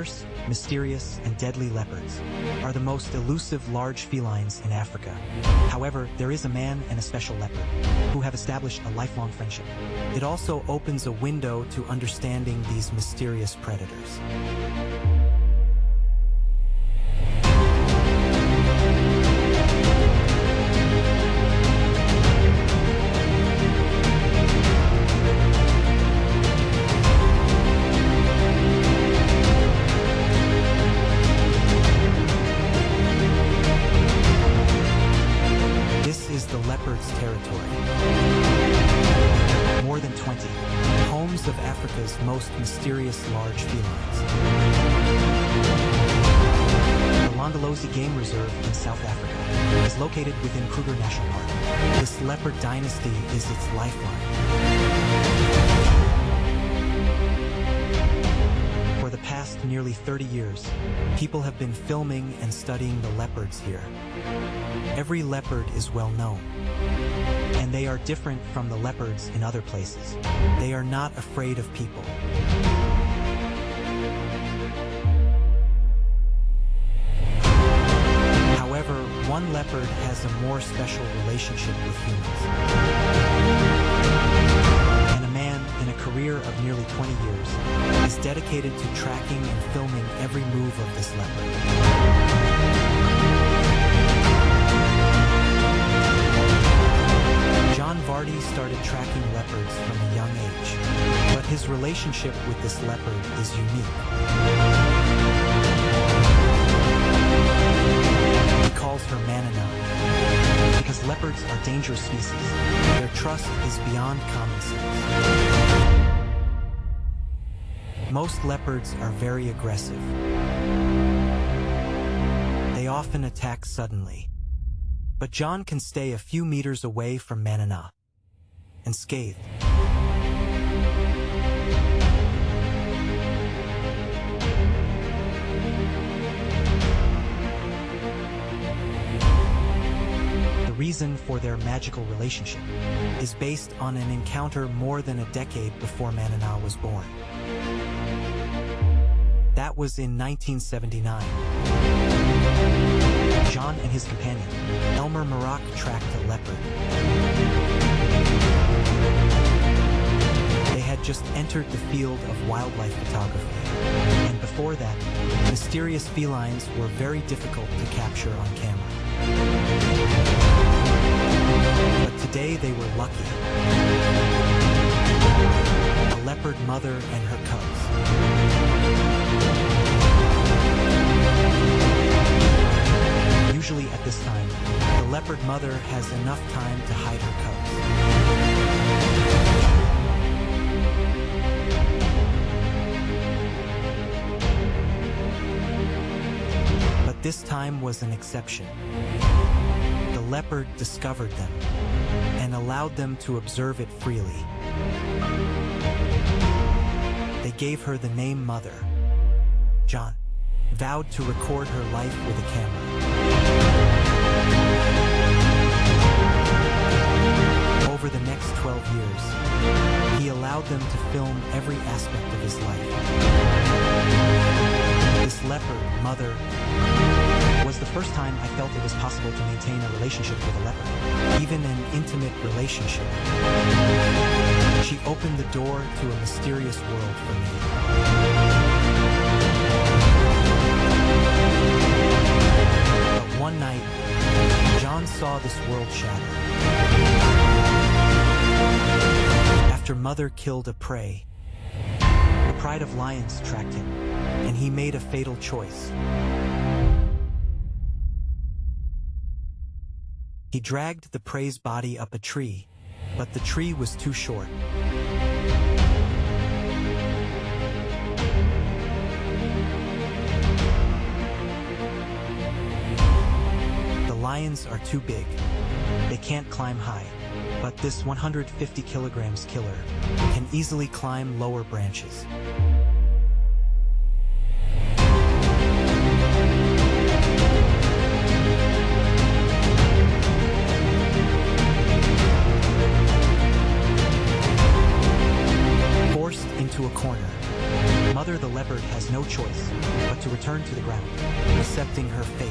fierce, mysterious, and deadly leopards are the most elusive large felines in Africa. However, there is a man and a special leopard who have established a lifelong friendship. It also opens a window to understanding these mysterious predators. Leopard's territory. More than 20 homes of Africa's most mysterious large felines. The Londolozi Game Reserve in South Africa is located within Kruger National Park. This leopard dynasty is its lifeline. For the past nearly 30 years, people have been filming and studying the leopards here. Every leopard is well known, and they are different from the leopards in other places. They are not afraid of people. However, one leopard has a more special relationship with humans. And a man in a career of nearly 20 years is dedicated to tracking and filming every move of this leopard. John Varty started tracking leopards from a young age, but his relationship with this leopard is unique. He calls her Manana because leopards are dangerous species. Their trust is beyond common sense. Most leopards are very aggressive. They often attack suddenly. But John can stay a few meters away from Manana, unscathed. The reason for their magical relationship is based on an encounter more than a decade before Manana was born. That was in 1979. John and his companion, Elmer Maroc, tracked a leopard. They had just entered the field of wildlife photography, and before that, mysterious felines were very difficult to capture on camera. But today they were lucky. A leopard mother and her cubs. Usually at this time, the leopard mother has enough time to hide her cubs. But this time was an exception. The leopard discovered them and allowed them to observe it freely. They gave her the name Mother. John vowed to record her life with a camera. Over the next 12 years, he allowed them to film every aspect of his life. This leopard mother was the first time I felt it was possible to maintain a relationship with a leopard, even an intimate relationship. She opened the door to a mysterious world for me. One night, John saw this world shatter. After Mother killed a prey, the pride of lions tracked him, and he made a fatal choice. He dragged the prey's body up a tree, but the tree was too short. Lions are too big. They can't climb high, but this 150 kilograms killer can easily climb lower branches. Forced into a corner, mother the leopard has no choice but to return to the ground, accepting her fate.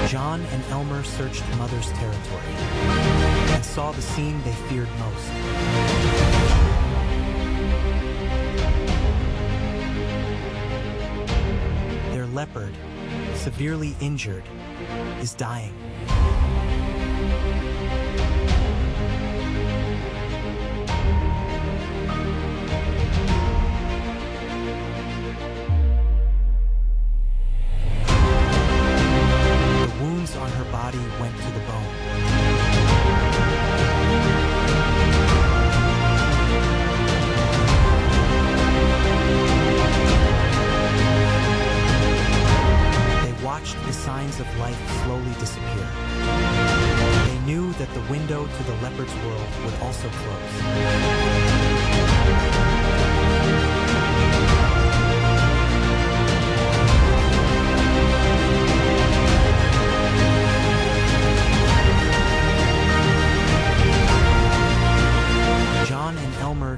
John and Elmer searched Mother's territory and saw the scene they feared most. Their leopard, severely injured, is dying. On her body went to the bone. They watched the signs of life slowly disappear. They knew that the window to the leopard's world would also close.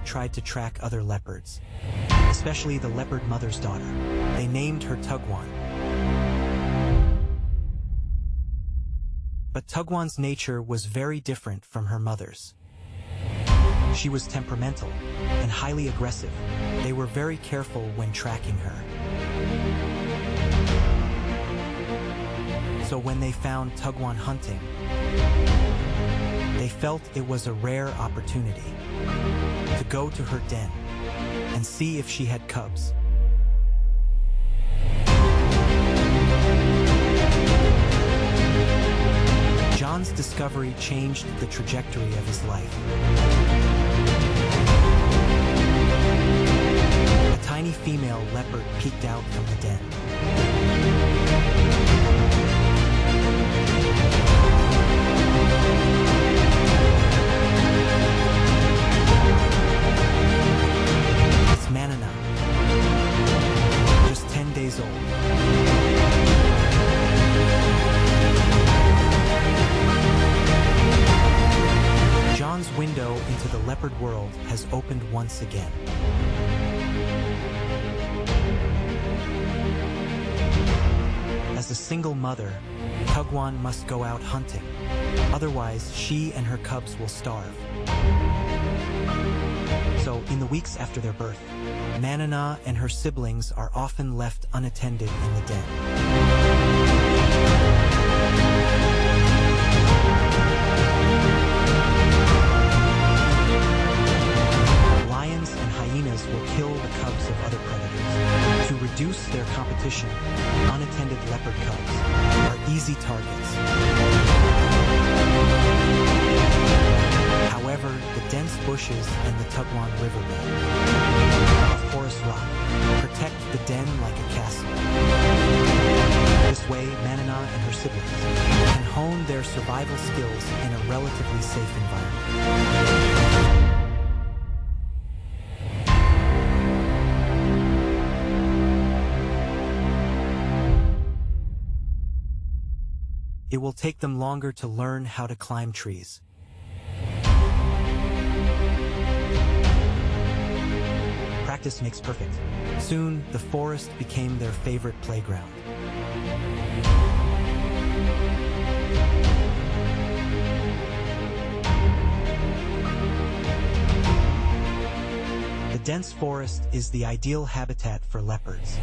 Tried to track other leopards, especially the leopard mother's daughter. They named her Tugwan. But Tugwan's nature was very different from her mother's. She was temperamental and highly aggressive. They were very careful when tracking her. So when they found Tugwan hunting, they felt it was a rare opportunity to go to her den and see if she had cubs. John's discovery changed the trajectory of his life. A tiny female leopard peeked out from the den. Manana, just 10 days old. John's window into the leopard world has opened once again. As a single mother, Tugwan must go out hunting. Otherwise, she and her cubs will starve. So, in the weeks after their birth, Manana and her siblings are often left unattended in the den. Lions and hyenas will kill the cubs of other predators. To reduce their competition, unattended leopard cubs are easy targets. However, the dense bushes and the Tugwan riverbed, a forest rock, protect the den like a castle. This way, Manana and her siblings can hone their survival skills in a relatively safe environment. It will take them longer to learn how to climb trees. Practice makes perfect. Soon, the forest became their favorite playground. The dense forest is the ideal habitat for leopards.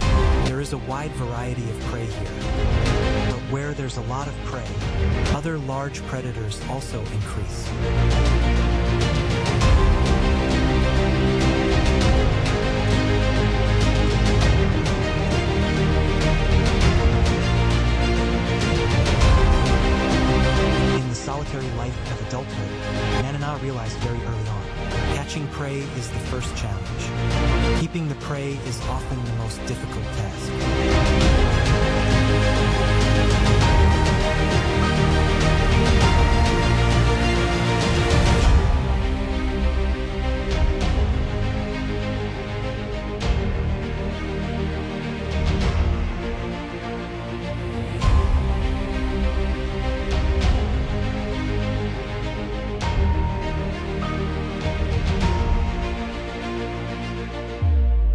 There is a wide variety of prey here. But where there's a lot of prey, other large predators also increase. Solitary life of adulthood, Manana realized very early on, catching prey is the first challenge. Keeping the prey is often the most difficult task.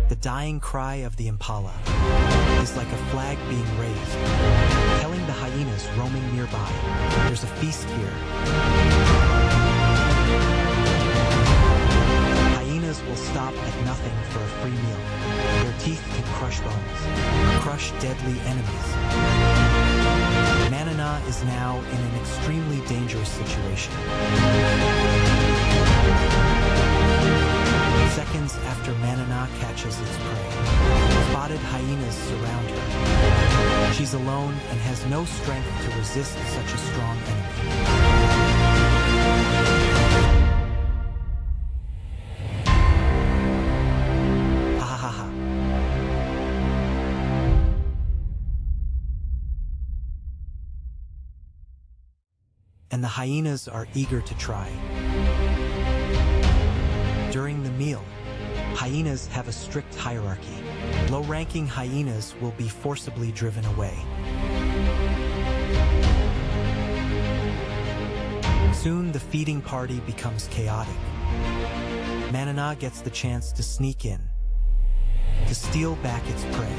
The dying cry of the impala is like a flag being raised, telling the hyenas roaming nearby, there's a feast here. Hyenas will stop at nothing for a free meal. Their teeth can crush bones, crush deadly enemies. Manana is now in an extremely dangerous situation. Seconds after Manana catches its prey, spotted hyenas surround her. She's alone and has no strength to resist such a strong enemy. And the hyenas are eager to try. During the meal, hyenas have a strict hierarchy. Low-ranking hyenas will be forcibly driven away. Soon the feeding party becomes chaotic. Manana gets the chance to sneak in, to steal back its prey.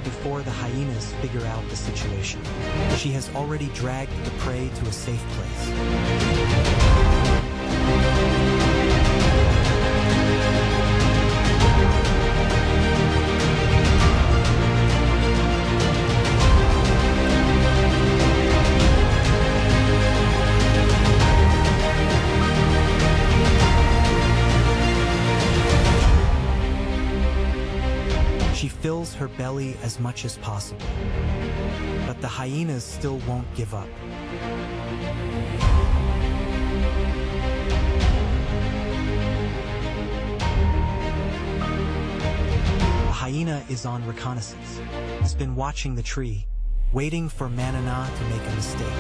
Before the hyenas figure out the situation, she has already dragged the prey to a safe place. She fills her belly as much as possible, but the hyenas still won't give up. A hyena is on reconnaissance. It's been watching the tree, waiting for Manana to make a mistake.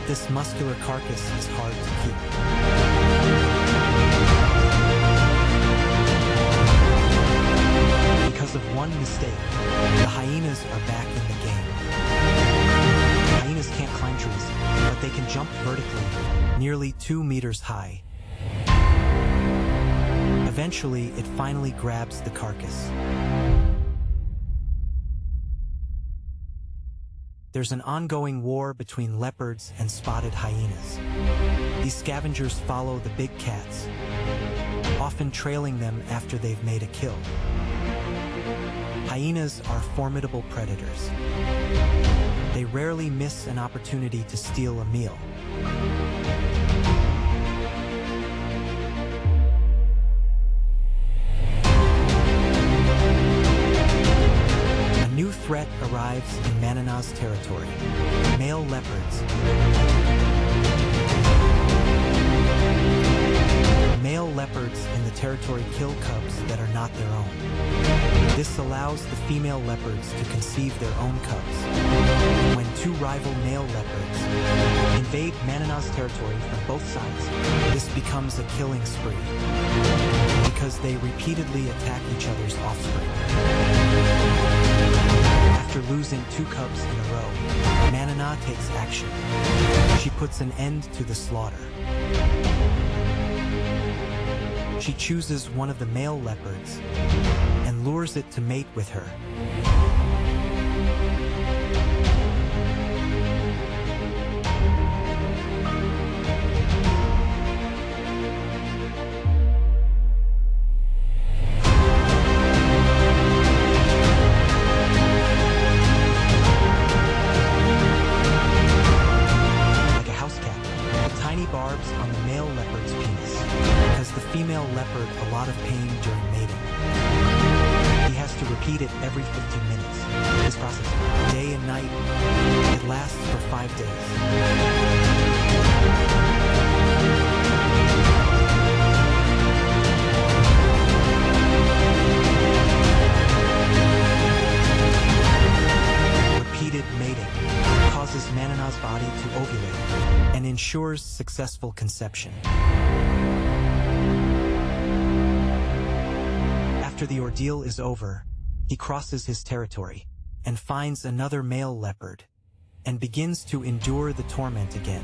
This muscular carcass is hard to keep. Because of one mistake, the hyenas are back in the game. Hyenas can't climb trees, but they can jump vertically, nearly 2 meters high. Eventually, it finally grabs the carcass. There's an ongoing war between leopards and spotted hyenas. These scavengers follow the big cats, often trailing them after they've made a kill. Hyenas are formidable predators. They rarely miss an opportunity to steal a meal. A new threat arrives in Manana's territory: male leopards. Male leopards in the territory kill cubs that are not their own. This allows the female leopards to conceive their own cubs. When two rival male leopards invade Manana's territory from both sides, this becomes a killing spree, because they repeatedly attack each other's offspring. After losing 2 cubs in a row, Manana takes action. She puts an end to the slaughter. She chooses one of the male leopards and lures it to mate with her. Female leopard a lot of pain during mating. He has to repeat it every 15 minutes. This process, day and night, it lasts for 5 days. successful conception. After the ordeal is over, he crosses his territory and finds another male leopard and begins to endure the torment again.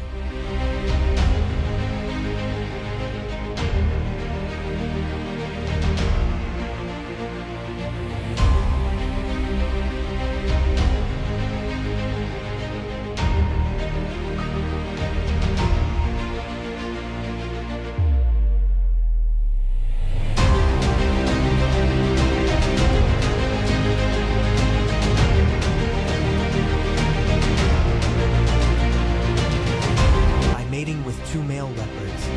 Two male leopards,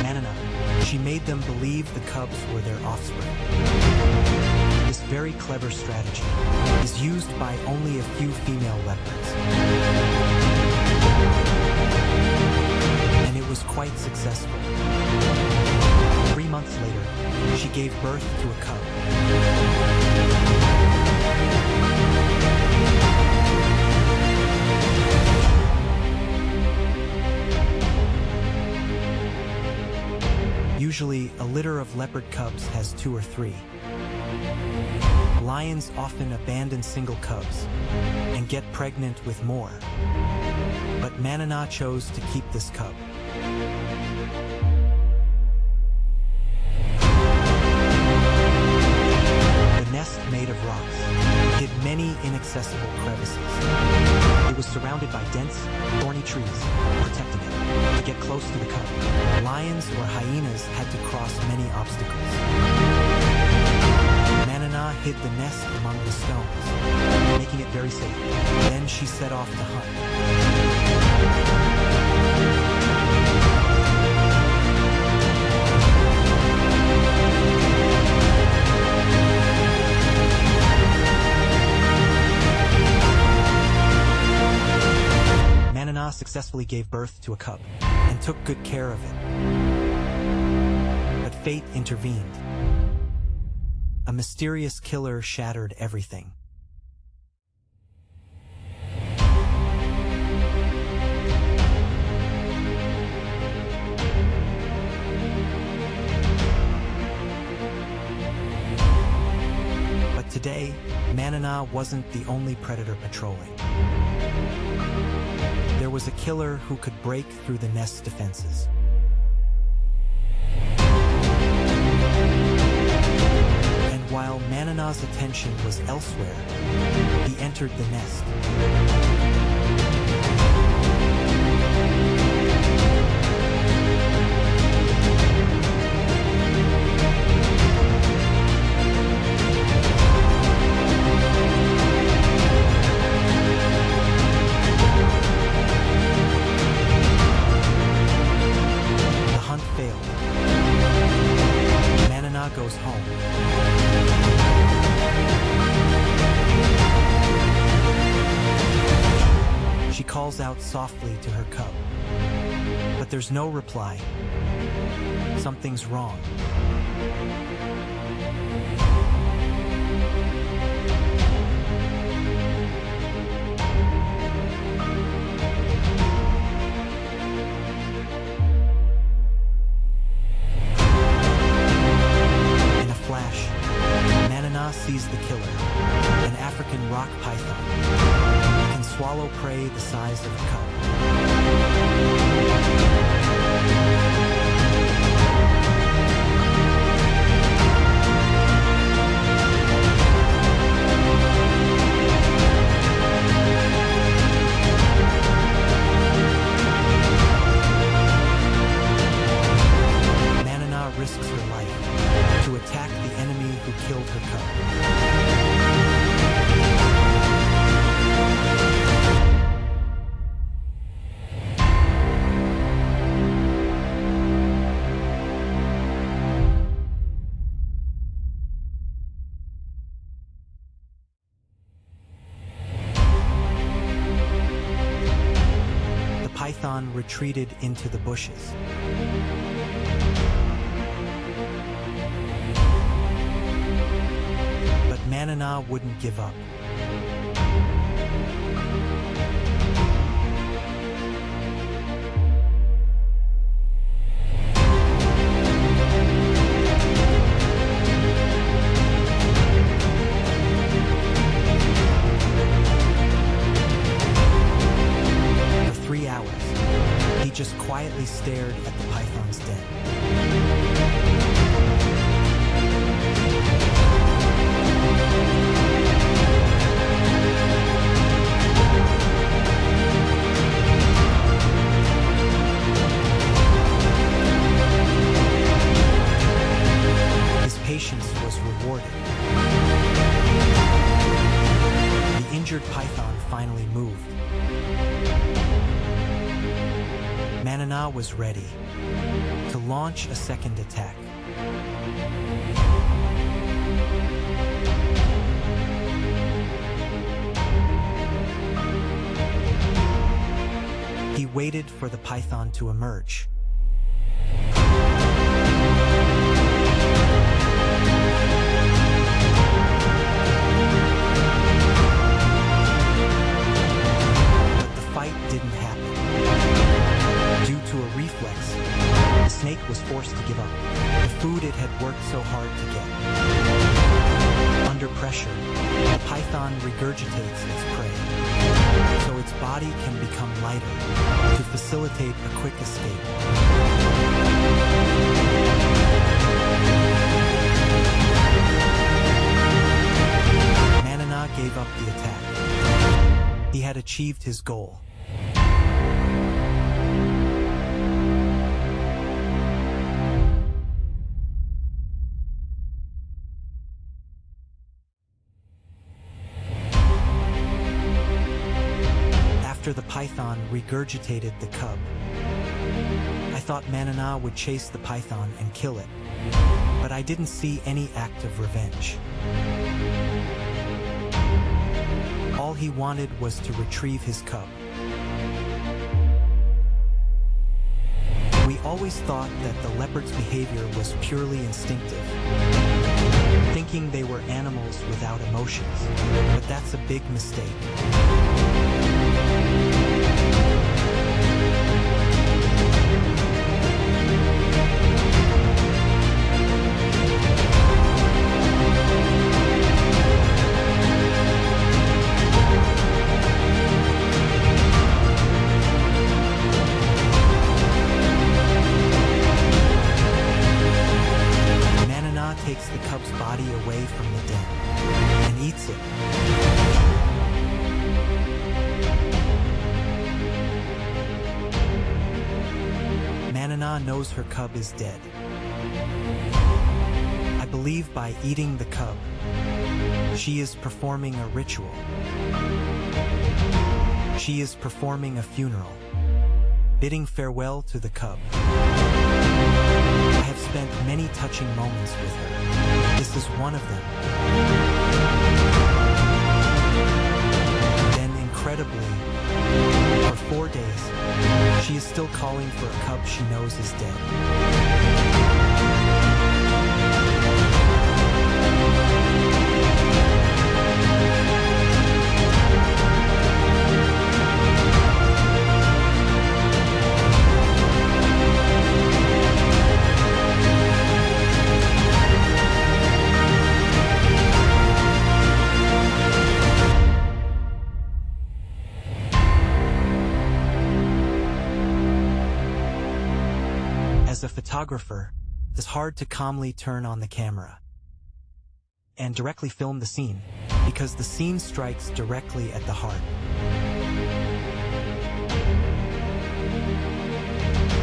Manana, she made them believe the cubs were their offspring. This very clever strategy is used by only a few female leopards. And it was quite successful. 3 months later, she gave birth to a cub. Usually, a litter of leopard cubs has 2 or 3. Lions often abandon single cubs and get pregnant with more. But Manana chose to keep this cub. The nest, made of rocks, hid many inaccessible crevices. It was surrounded by dense, thorny trees, protecting it. To get close to the cub, lions or hyenas had to cross many obstacles. Manana hid the nest among the stones, making it very safe. Then she set off to hunt. Manana successfully gave birth to a cub and took good care of it. But fate intervened. A mysterious killer shattered everything. But today, Manana wasn't the only predator patrolling. There was a killer who could break through the nest's defenses. And while Manana's attention was elsewhere, he entered the nest. Goes home. She calls out softly to her cub, but there's no reply. Something's wrong. Sees the killer, an African rock python. It can swallow prey the size of a cup. Manana risks her life to attack the enemy who killed her cub. The python retreated into the bushes. Manana wouldn't give up. patience was rewarded. The injured python finally moved. Manana was ready to launch a second attack. He waited for the python to emerge. But the fight didn't happen. Due to a reflex, the snake was forced to give up the food it had worked so hard to get. Under pressure, the python regurgitates its prey, so its body can become lighter to facilitate a quick escape. Manana gave up the attack. He had achieved his goal. After the python regurgitated the cub, I thought Manana would chase the python and kill it, but I didn't see any act of revenge. All he wanted was to retrieve his cub. We always thought that the leopard's behavior was purely instinctive, thinking they were animals without emotions, but that's a big mistake. Manana takes the cub's body away from the den and eats it. Manana knows her cub is dead. I believe by eating the cub, she is performing a ritual. She is performing a funeral, bidding farewell to the cub. I have spent many touching moments with her. This is one of them. Then, incredibly, for 4 days, she is still calling for a cub she knows is dead. As a photographer, it's hard to calmly turn on the camera and directly film the scene, because the scene strikes directly at the heart.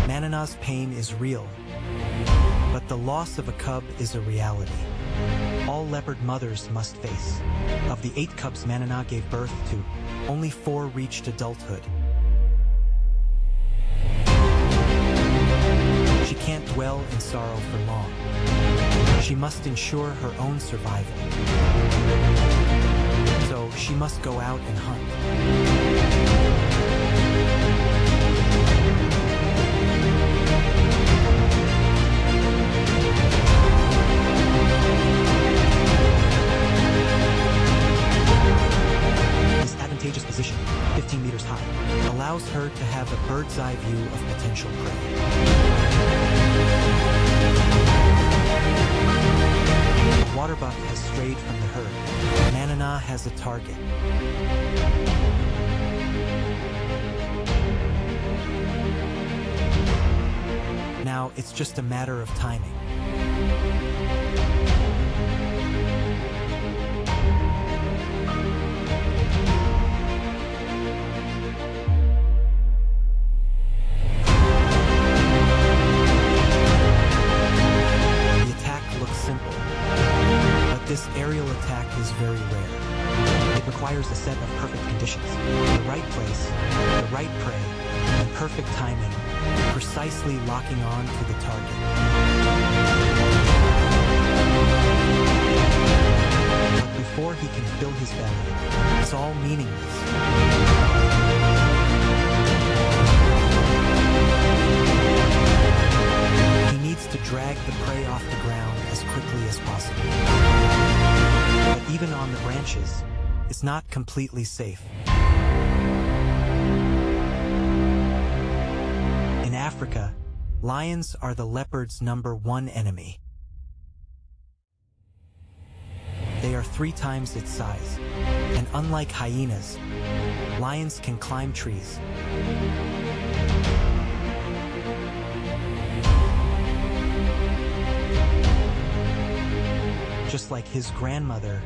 Manana's pain is real, but the loss of a cub is a reality all leopard mothers must face. Of the 8 cubs Manana gave birth to, only 4 reached adulthood. She can't dwell in sorrow for long. She must ensure her own survival. So she must go out and hunt. This advantageous position, 15 meters high, allows her to have a bird's eye view of potential prey. A water buck has strayed from the herd. Manana has a target. Now it's just a matter of timing. this aerial attack is very rare. It requires a set of perfect conditions. The right place, the right prey, and perfect timing, Precisely locking on to the target. But before he can fill his belly, It's all meaningless. He needs to drag the prey off the ground as quickly as possible. but even on the branches, It's not completely safe. in Africa, Lions are the leopard's #1 enemy. They are 3 times its size, and unlike hyenas, lions can climb trees. just like his grandmother,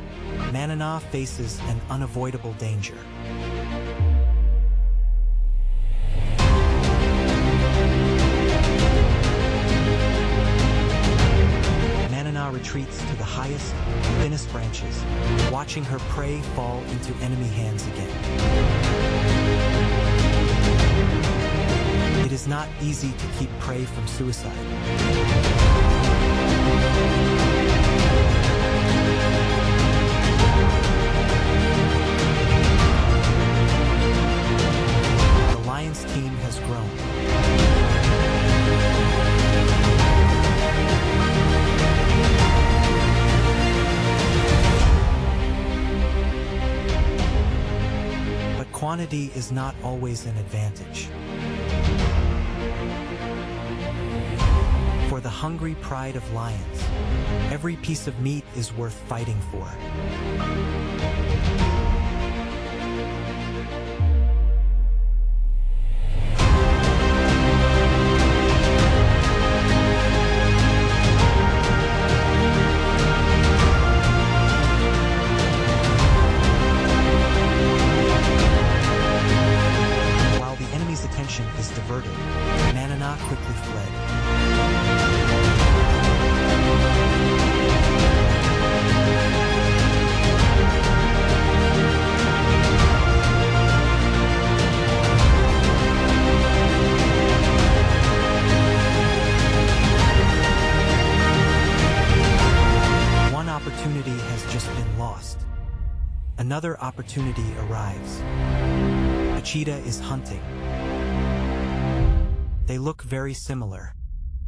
Manana faces an unavoidable danger. Manana retreats to the highest, thinnest branches, Watching her prey fall into enemy hands again. It is not easy to keep prey from suicide. The Lions team has grown. But quantity is not always an advantage. For the hungry pride of lions, every piece of meat is worth fighting for. while the enemy's attention is diverted. Manana quickly fled. One opportunity has just been lost. Another opportunity arrives. A cheetah is hunting. They look very similar,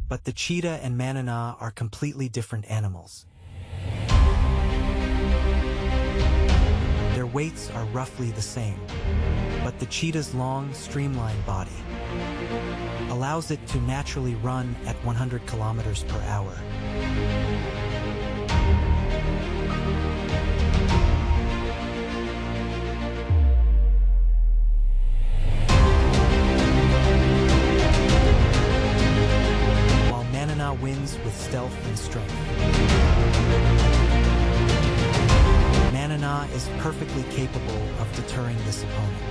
but the cheetah and Manana are completely different animals. Their weights are roughly the same, but the cheetah's long, streamlined body allows it to naturally run at 100 kilometers per hour. While Manana wins with stealth and strength. Manana is perfectly capable of deterring this opponent.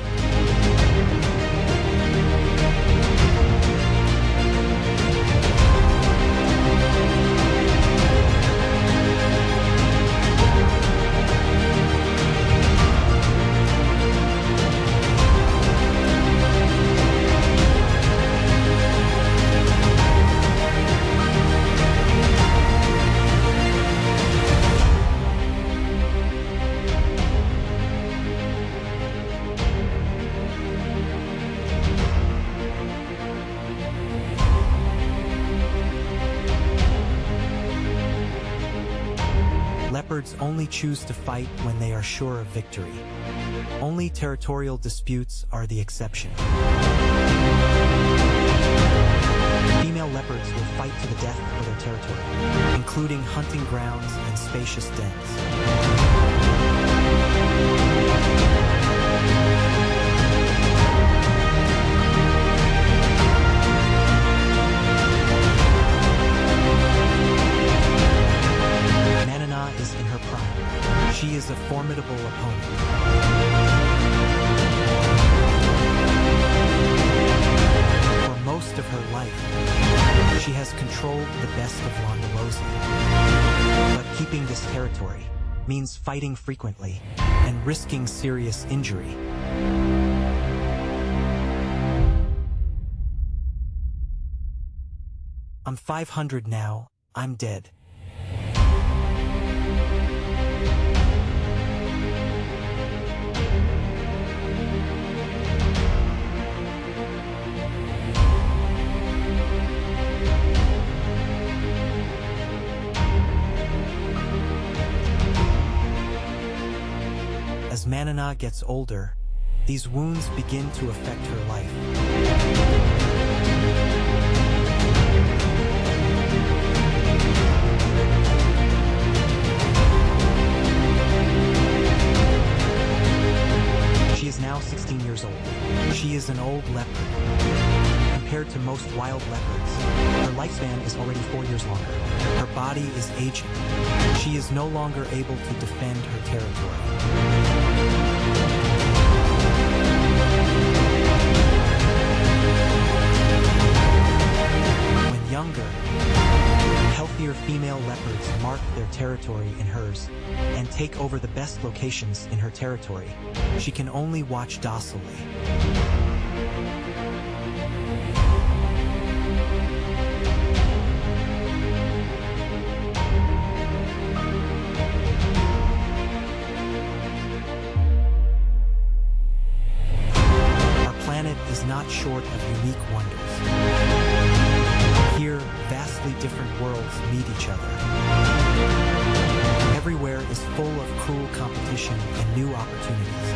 Leopards only choose to fight when they are sure of victory. Only territorial disputes are the exception. Female leopards will fight to the death for their territory, including hunting grounds and spacious dens. Manana is in her prime. She is a formidable opponent. For most of her life, she has controlled the best of Londolozi. but keeping this territory means fighting frequently and risking serious injury. I'm 500 now, I'm dead. As Manana gets older, these wounds begin to affect her life. She is now 16 years old. She is an old leopard. Compared to most wild leopards, her lifespan is already 4 years longer. Her body is aging. She is no longer able to defend her territory. When younger, healthier female leopards mark their territory in hers and take over the best locations in her territory. She can only watch docilely. Is not short of unique wonders. Here, vastly different worlds meet each other. Everywhere is full of cruel competition and new opportunities.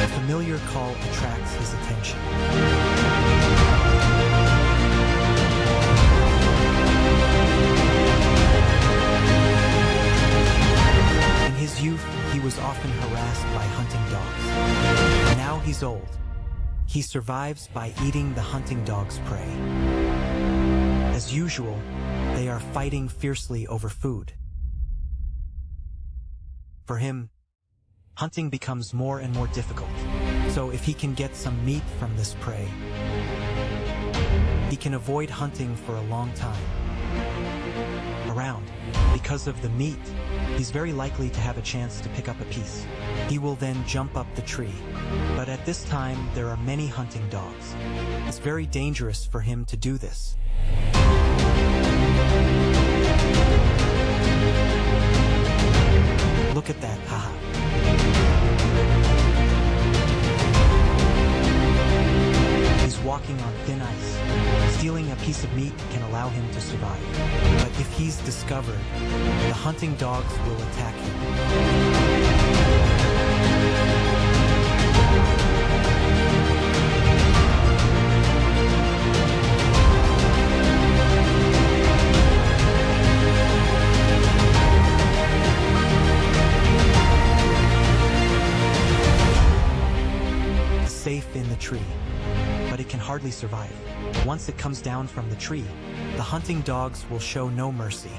A familiar call attracts his attention. Youth, he was often harassed by hunting dogs. Now he's old. He survives by eating the hunting dog's prey. As usual, they are fighting fiercely over food. For him, hunting becomes more and more difficult. So if he can get some meat from this prey, he can avoid hunting for a long time. Around, because of the meat, he's very likely to have a chance to pick up a piece. He will then jump up the tree. But at this time, there are many hunting dogs. It's very dangerous for him to do this. Look at that, haha. He's walking on thin ice. Stealing a piece of meat can allow him to survive. But if he's discovered, the hunting dogs will attack him. Safe in the tree, but it can hardly survive. Once it comes down from the tree, the hunting dogs will show no mercy.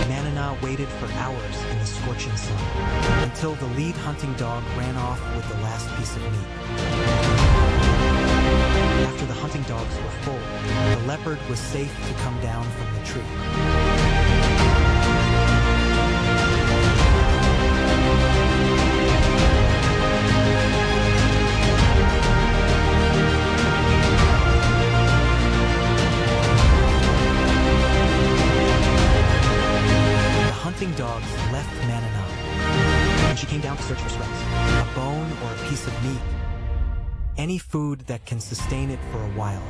Manana waited for hours in the scorching sun, until the lead hunting dog ran off with the last piece of meat. After the hunting dogs were full, the leopard was safe to come down from the tree. The hunting dogs left Manana, and she came down to search for scraps, a bone or a piece of meat. Any food that can sustain it for a while.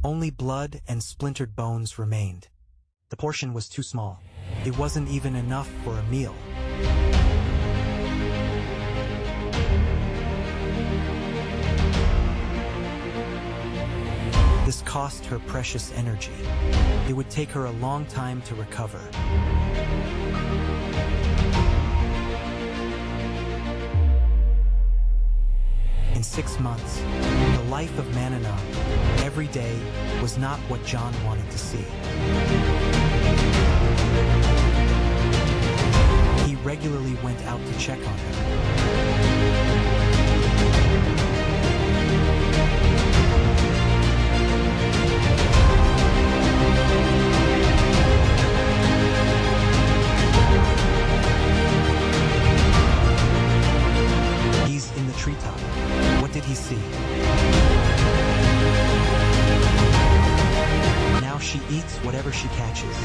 Only blood and splintered bones remained. The portion was too small. It wasn't even enough for a meal. This cost her precious energy. It would take her a long time to recover. 6 months, the life of Manana every day was not what John wanted to see. He regularly went out to check on her. Treetop. What did he see? Now she eats whatever she catches,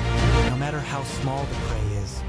no matter how small the prey is.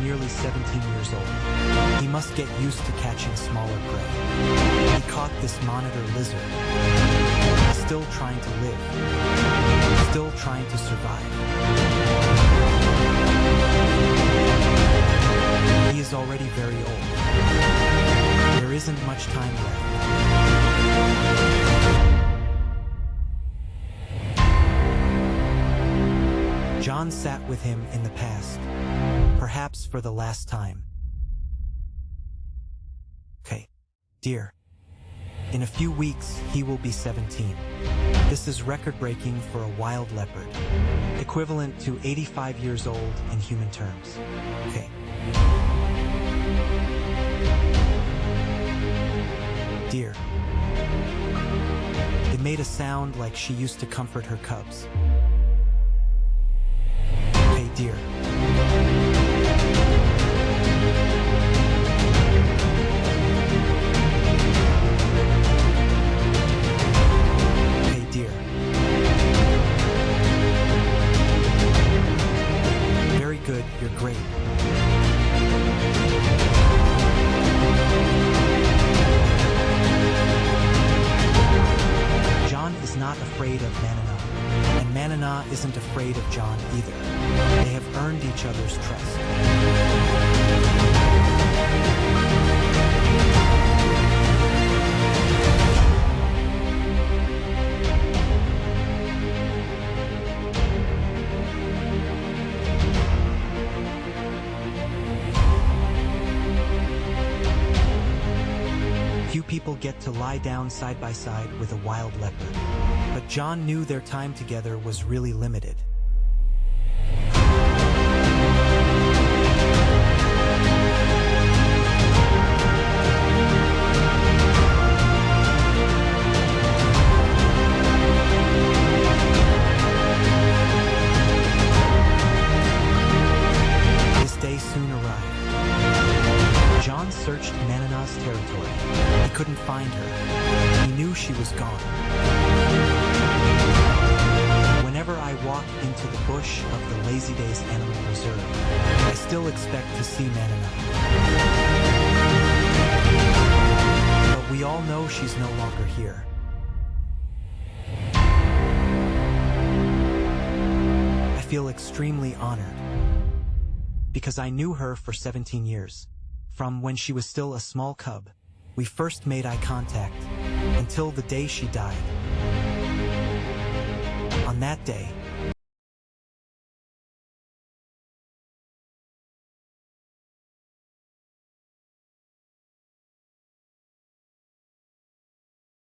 Nearly 17 years old. He must get used to catching smaller prey. He caught this monitor lizard. Still trying to live. Still trying to survive. He is already very old. There isn't much time left. John sat with him in the past. Perhaps for the last time. Okay, dear. In a few weeks, he will be 17. This is record-breaking for a wild leopard, equivalent to 85 years old in human terms. Okay. Dear. It made a sound like she used to comfort her cubs. Okay, dear. Good, you're great. John is not afraid of Manana, and Manana isn't afraid of John either. They have earned each other's trust. Few people get to lie down side by side with a wild leopard, but John knew their time together was really limited. This day soon arrived. John searched Manana's territory. He couldn't find her. He knew she was gone. Whenever I walk into the bush of the Lazy Days Animal Reserve, I still expect to see Manana. But we all know she's no longer here. I feel extremely honored, because I knew her for 17 years. From when she was still a small cub, we first made eye contact, until the day she died. On that day,